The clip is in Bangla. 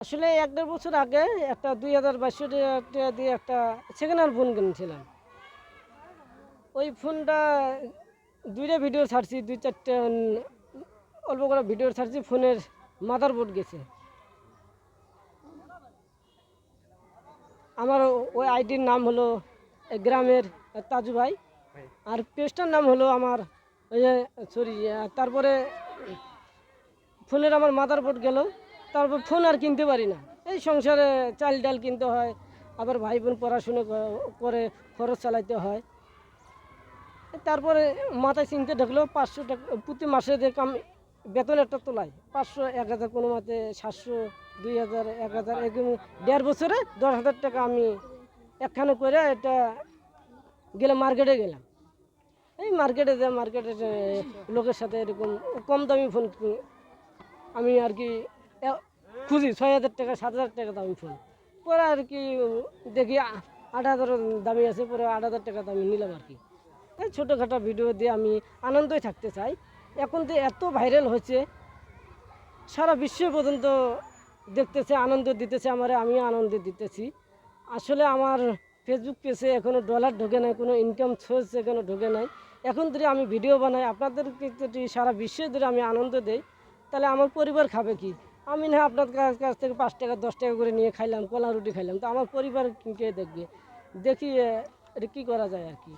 আসলে ১-১.৫ বছর আগে একটা ২,২২০ টাকা দিয়ে একটা সেকেন্ড হ্যান্ড ফোন কিনেছিলাম। ওই ফোনটা ২ টা ভিডিও ছাড়ছি, ২-৪ টা অল্প করে ভিডিও ছাড়ছি, ফোনের মাদারবোর্ড গেছে। আমার ওই আইডির নাম হলো গ্রামের তাজু ভাই, আর পেজটার নাম হলো আমার ওই যে সরি তারপরে ফোনের আমার মাদারবোর্ড গেল, তারপর ফোন আর কিনতে পারি না। এই সংসারে চাল ডাল কিনতে হয়, আবার ভাই বোন পড়াশুনো করে খরচ চালাইতে হয়। তারপরে মাথায় চিনতে ঢুকলো 500 টাকা প্রতি মাসে যে বেতন একটা তোলায় 500 1000 কোনো মতে 700 2000 1000 এরকম 1.5 বছরে 10,000 টাকা আমি একখানে করে এটা গেলাম, মার্কেটে গেলাম। এই মার্কেটে যে মার্কেটে লোকের সাথে এরকম কম দামি ফোন আমি আর কি খুঁজি 6,000 টাকা 7,000 টাকা দামি ফোন। পরে আর কি দেখি 8,000 দামি আছে, পরে 8,000 টাকা দামি নিলাম আর কি। এই ছোটোখাটো ভিডিও দিয়ে আমি আনন্দই থাকতে চাই। এখন তো এত ভাইরাল হয়েছে, সারা বিশ্ব পর্যন্ত দেখতেছে, আনন্দ দিতেছে আমারে, আমিও আনন্দ দিতেছি। আসলে আমার ফেসবুক পেজে এখনও ডলার ঢোকে নাই, কোনো ইনকাম সোর্স এখনও ঢোকে নাই। এখন যদি আমি ভিডিও বানাই, আপনাদেরকে যদি সারা বিশ্বে যদি আমি আনন্দ দেই, তাহলে আমার পরিবার খাবে কি? আমি না আপনার কাছ থেকে 5 টাকা 10 টাকা করে নিয়ে খাইলাম, কলা রুটি খাইলাম, তো আমার পরিবার কে দেখবে? দেখি এটা কী করা যায় আর কি।